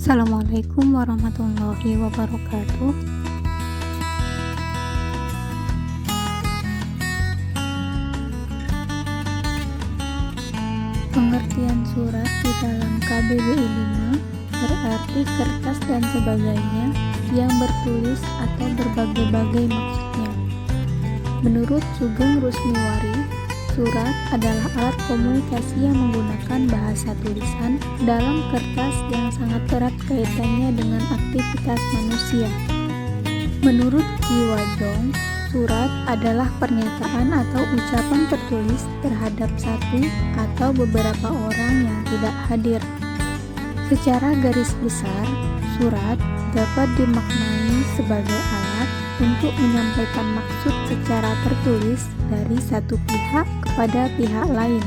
Assalamualaikum warahmatullahi wabarakatuh. Pengertian surat di dalam KBBI 5 berarti kertas dan sebagainya yang bertulis atau berbagai-bagai maksudnya. Menurut Sugeng Rusmiwari, surat adalah alat komunikasi yang menggunakan bahasa tulisan dalam kertas yang sangat erat kaitannya dengan aktivitas manusia. Menurut Ki Wajong, surat adalah pernyataan atau ucapan tertulis terhadap satu atau beberapa orang yang tidak hadir. Secara garis besar, surat dapat dimaknai sebagai alat untuk menyampaikan maksud secara tertulis dari satu pihak kepada pihak lain.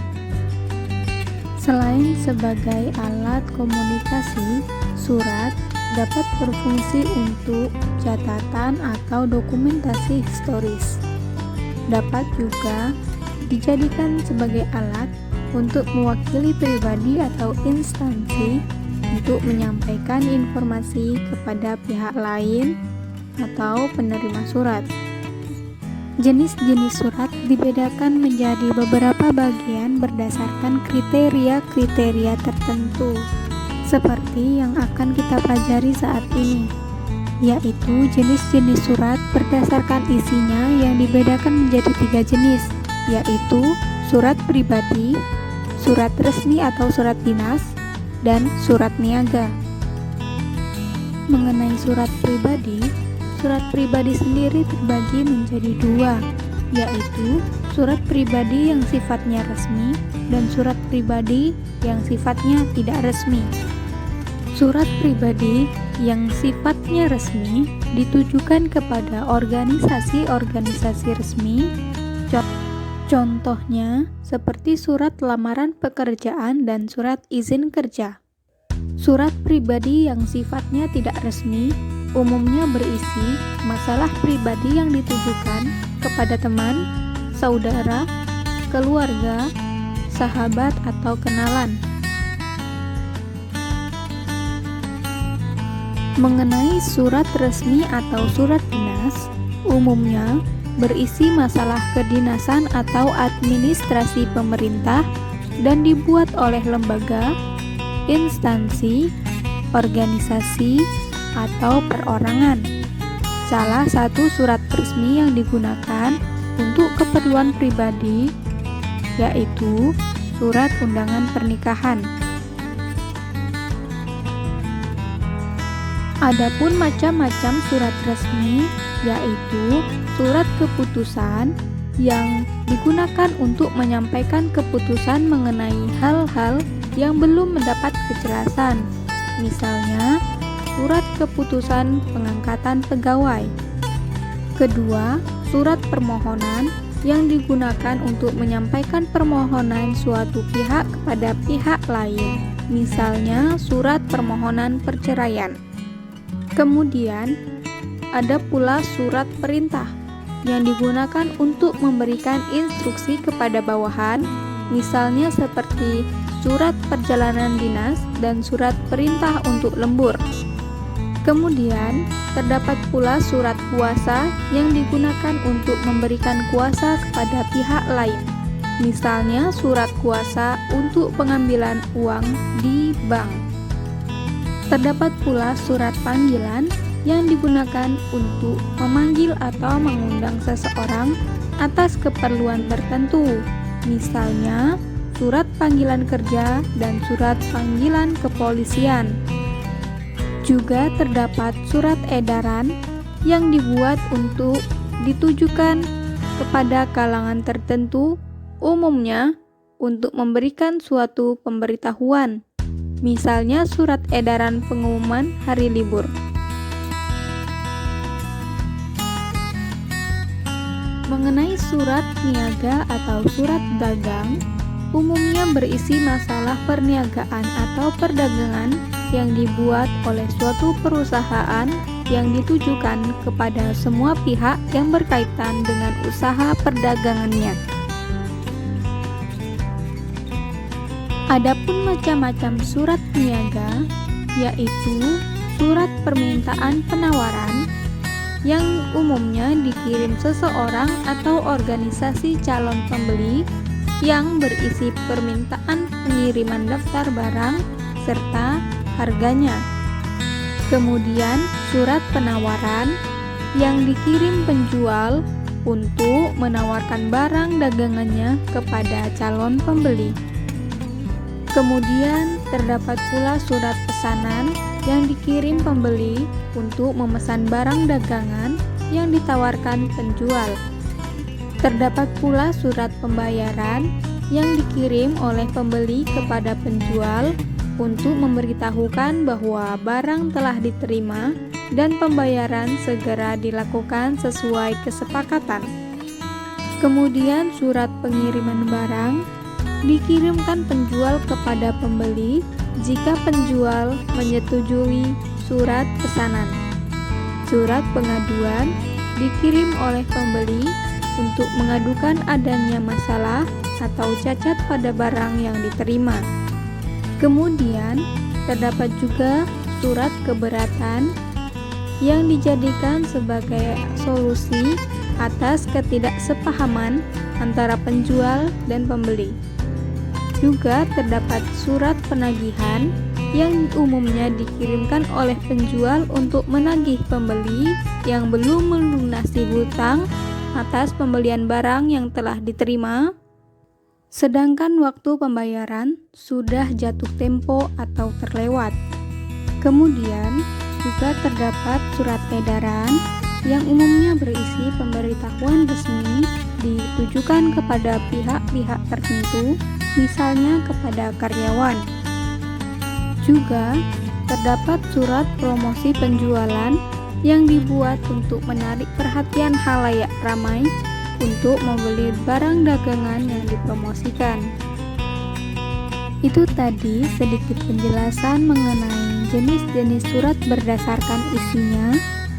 Selain sebagai alat komunikasi, surat dapat berfungsi untuk catatan atau dokumentasi historis. Dapat juga dijadikan sebagai alat untuk mewakili pribadi atau instansi untuk menyampaikan informasi kepada pihak lain atau penerima surat. Jenis-jenis surat dibedakan menjadi beberapa bagian berdasarkan kriteria-kriteria tertentu, seperti yang akan kita pelajari saat ini, yaitu jenis-jenis surat berdasarkan isinya yang dibedakan menjadi 3 jenis, yaitu surat pribadi, surat resmi atau surat dinas, dan surat niaga. Mengenai surat pribadi sendiri terbagi menjadi 2, yaitu surat pribadi yang sifatnya resmi dan surat pribadi yang sifatnya tidak resmi. Surat pribadi yang sifatnya resmi ditujukan kepada organisasi-organisasi resmi. Contohnya seperti surat lamaran pekerjaan dan surat izin kerja. Surat pribadi yang sifatnya tidak resmi umumnya berisi masalah pribadi yang ditujukan kepada teman, saudara, keluarga, sahabat, atau kenalan. Mengenai surat resmi atau surat dinas, umumnya berisi masalah kedinasan atau administrasi pemerintah dan dibuat oleh lembaga, instansi, organisasi, atau perorangan. Salah satu surat resmi yang digunakan untuk keperluan pribadi yaitu surat undangan pernikahan. Adapun macam-macam surat resmi yaitu surat keputusan yang digunakan untuk menyampaikan keputusan mengenai hal-hal yang belum mendapat kejelasan. Misalnya, surat keputusan pengangkatan pegawai. Kedua, surat permohonan yang digunakan untuk menyampaikan permohonan suatu pihak kepada pihak lain. Misalnya, surat permohonan perceraian. Kemudian, ada pula surat perintah yang digunakan untuk memberikan instruksi kepada bawahan, misalnya seperti surat perjalanan dinas dan surat perintah untuk lembur. Kemudian, terdapat pula surat kuasa yang digunakan untuk memberikan kuasa kepada pihak lain, misalnya surat kuasa untuk pengambilan uang di bank. Terdapat pula surat panggilan yang digunakan untuk memanggil atau mengundang seseorang atas keperluan tertentu, misalnya surat panggilan kerja dan surat panggilan kepolisian. Juga terdapat surat edaran yang dibuat untuk ditujukan kepada kalangan tertentu, umumnya untuk memberikan suatu pemberitahuan, misalnya surat edaran pengumuman hari libur. Mengenai surat niaga atau surat dagang, umumnya berisi masalah perniagaan atau perdagangan yang dibuat oleh suatu perusahaan yang ditujukan kepada semua pihak yang berkaitan dengan usaha perdagangannya. Adapun macam-macam surat niaga, yaitu surat permintaan penawaran yang umumnya dikirim seseorang atau organisasi calon pembeli yang berisi permintaan pengiriman daftar barang serta harganya. Kemudian surat penawaran yang dikirim penjual untuk menawarkan barang dagangannya kepada calon pembeli. Kemudian terdapat pula surat pesanan yang dikirim pembeli untuk memesan barang dagangan yang ditawarkan penjual. Terdapat pula surat pembayaran yang dikirim oleh pembeli kepada penjual untuk memberitahukan bahwa barang telah diterima dan pembayaran segera dilakukan sesuai kesepakatan. Kemudian surat pengiriman barang dikirimkan penjual kepada pembeli jika penjual menyetujui surat pesanan. Surat pengaduan dikirim oleh pembeli untuk mengadukan adanya masalah atau cacat pada barang yang diterima. Kemudian terdapat juga surat keberatan yang dijadikan sebagai solusi atas ketidaksepahaman antara penjual dan pembeli. Juga terdapat surat penagihan yang umumnya dikirimkan oleh penjual untuk menagih pembeli yang belum melunasi hutang atas pembelian barang yang telah diterima, sedangkan waktu pembayaran sudah jatuh tempo atau terlewat. Kemudian juga terdapat surat edaran yang umumnya berisi pemberitahuan resmi ditujukan kepada pihak-pihak tertentu, misalnya kepada karyawan. Juga terdapat surat promosi penjualan yang dibuat untuk menarik perhatian khalayak ramai untuk membeli barang dagangan yang dipromosikan. Itu tadi sedikit penjelasan mengenai jenis-jenis surat berdasarkan isinya.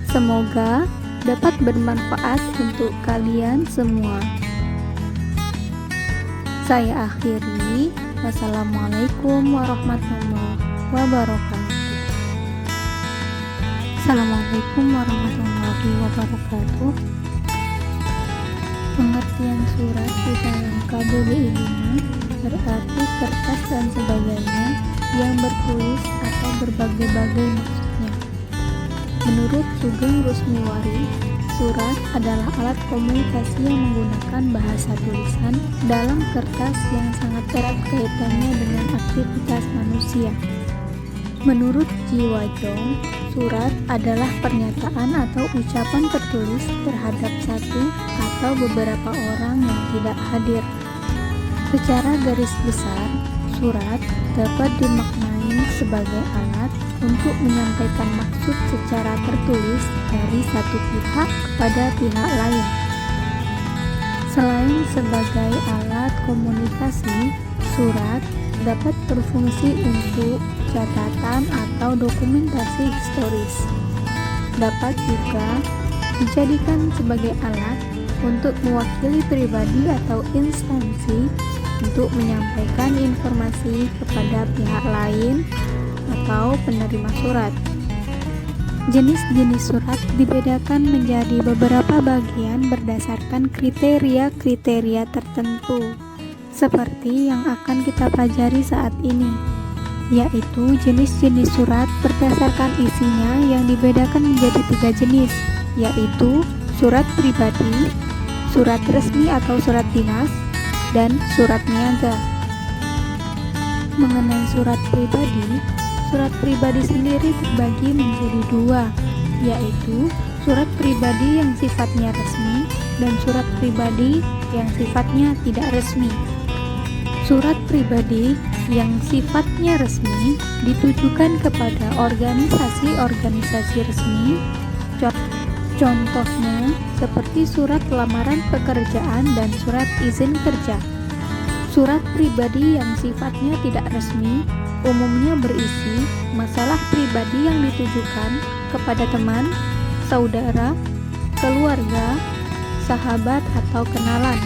Semoga dapat bermanfaat untuk kalian semua. Saya akhiri. Wassalamualaikum warahmatullahi wabarakatuh. Assalamualaikum warahmatullahi wabarakatuh. Pengertian surat di dalam KBBI 5 berarti kertas dan sebagainya yang bertulis atau berbagai-bagai maksudnya. Menurut Sugeng Rusmiwari, surat adalah alat komunikasi yang menggunakan bahasa tulisan dalam kertas yang sangat erat kaitannya dengan aktivitas manusia. Menurut Ji Wajong, surat adalah pernyataan atau ucapan tertulis terhadap satu atau beberapa orang yang tidak hadir. Secara garis besar, surat dapat dimaknai sebagai alat untuk menyampaikan maksud secara tertulis dari satu pihak kepada pihak lain. Selain sebagai alat komunikasi, surat dapat berfungsi untuk catatan atau dokumentasi historis. Dapat juga dijadikan sebagai alat untuk mewakili pribadi atau instansi untuk menyampaikan informasi kepada pihak lain atau penerima surat. Jenis-jenis surat dibedakan menjadi beberapa bagian berdasarkan kriteria-kriteria tertentu, seperti yang akan kita pelajari saat ini, yaitu jenis-jenis surat berdasarkan isinya yang dibedakan menjadi 3 jenis, yaitu surat pribadi, surat resmi atau surat dinas, dan surat niaga. Mengenai surat pribadi sendiri terbagi menjadi 2, yaitu surat pribadi yang sifatnya resmi dan surat pribadi yang sifatnya tidak resmi. Surat pribadi yang sifatnya resmi ditujukan kepada organisasi-organisasi resmi. Contohnya seperti surat lamaran pekerjaan dan surat izin kerja. Surat pribadi yang sifatnya tidak resmi umumnya berisi masalah pribadi yang ditujukan kepada teman, saudara, keluarga, sahabat, atau kenalan.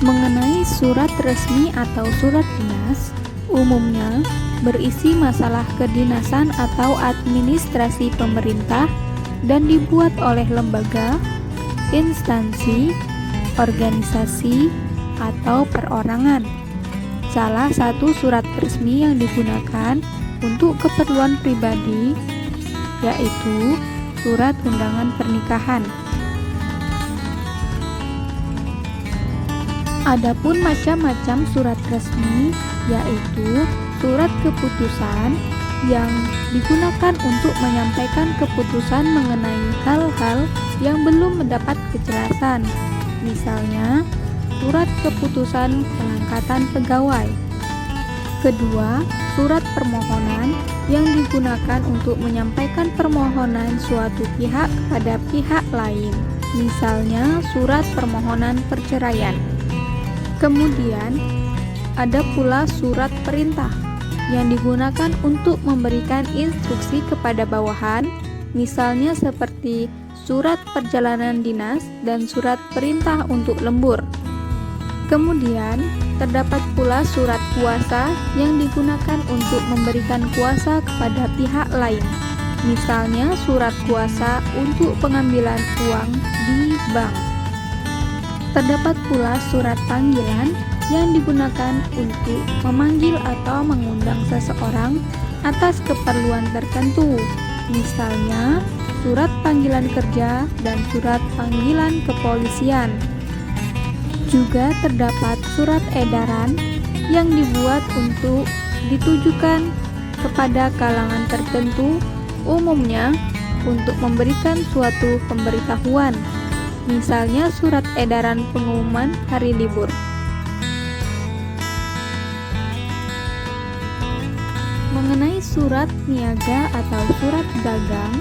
Mengenai surat resmi atau surat dinas, umumnya berisi masalah kedinasan atau administrasi pemerintah dan dibuat oleh lembaga, instansi, organisasi, atau perorangan. Salah satu surat resmi yang digunakan untuk keperluan pribadi yaitu surat undangan pernikahan. Adapun macam-macam surat resmi yaitu surat keputusan yang digunakan untuk menyampaikan keputusan mengenai hal-hal yang belum mendapat kejelasan. Misalnya, surat keputusan pengangkatan pegawai. Kedua, surat permohonan yang digunakan untuk menyampaikan permohonan suatu pihak kepada pihak lain. Misalnya, surat permohonan perceraian. Kemudian, ada pula surat perintah yang digunakan untuk memberikan instruksi kepada bawahan, misalnya seperti surat perjalanan dinas dan surat perintah untuk lembur. Kemudian, terdapat pula surat kuasa yang digunakan untuk memberikan kuasa kepada pihak lain, misalnya surat kuasa untuk pengambilan uang di bank. Terdapat pula surat panggilan yang digunakan untuk memanggil atau mengundang seseorang atas keperluan tertentu, misalnya surat panggilan kerja dan surat panggilan kepolisian. Juga terdapat surat edaran yang dibuat untuk ditujukan kepada kalangan tertentu, umumnya untuk memberikan suatu pemberitahuan, misalnya surat edaran pengumuman hari libur. Mengenai surat niaga atau surat dagang,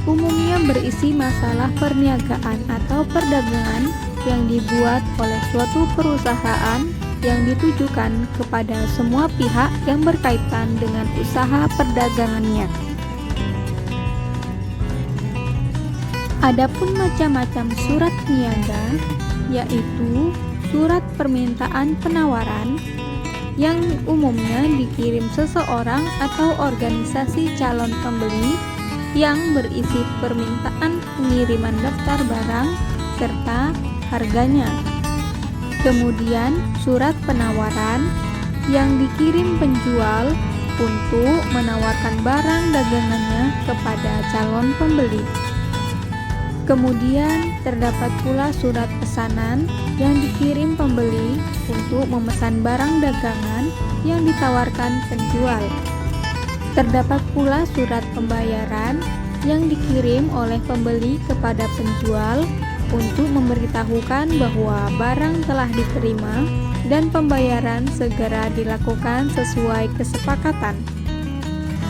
umumnya berisi masalah perniagaan atau perdagangan yang dibuat oleh suatu perusahaan yang ditujukan kepada semua pihak yang berkaitan dengan usaha perdagangannya. Adapun macam-macam surat niaga, yaitu surat permintaan penawaran yang umumnya dikirim seseorang atau organisasi calon pembeli yang berisi permintaan pengiriman daftar barang serta harganya. Kemudian surat penawaran yang dikirim penjual untuk menawarkan barang dagangannya kepada calon pembeli. Kemudian terdapat pula surat pesanan yang dikirim pembeli untuk memesan barang dagangan yang ditawarkan penjual. Terdapat pula surat pembayaran yang dikirim oleh pembeli kepada penjual untuk memberitahukan bahwa barang telah diterima dan pembayaran segera dilakukan sesuai kesepakatan.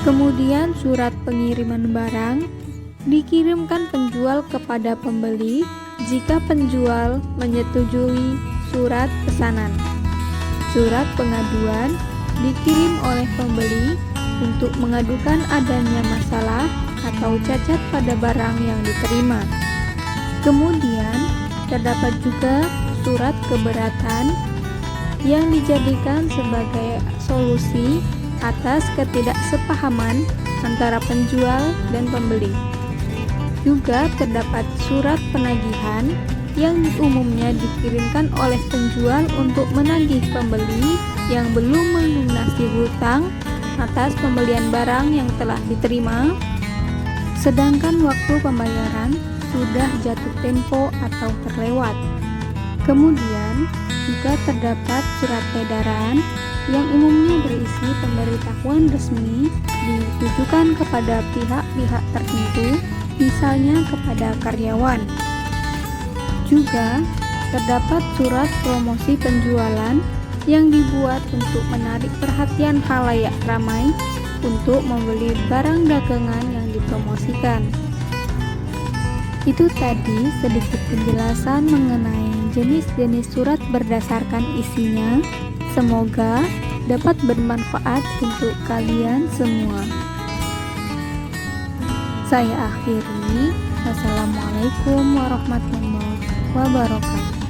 Kemudian surat pengiriman barang dikirimkan penjual kepada pembeli jika penjual menyetujui surat pesanan. Surat pengaduan dikirim oleh pembeli untuk mengadukan adanya masalah atau cacat pada barang yang diterima. Kemudian terdapat juga surat keberatan yang dijadikan sebagai solusi atas ketidaksepahaman antara penjual dan pembeli. Juga terdapat surat penagihan yang umumnya dikirimkan oleh penjual untuk menagih pembeli yang belum melunasi hutang atas pembelian barang yang telah diterima, sedangkan waktu pembayaran sudah jatuh tempo atau terlewat. Kemudian juga terdapat surat edaran yang umumnya berisi pemberitahuan resmi ditujukan kepada pihak-pihak tertentu, misalnya kepada karyawan. Juga terdapat surat promosi penjualan yang dibuat untuk menarik perhatian khalayak ramai untuk membeli barang dagangan yang dipromosikan. Itu tadi sedikit penjelasan mengenai jenis-jenis surat berdasarkan isinya. Semoga dapat bermanfaat untuk kalian semua. Saya akhiri. Wassalamualaikum warahmatullahi wabarakatuh.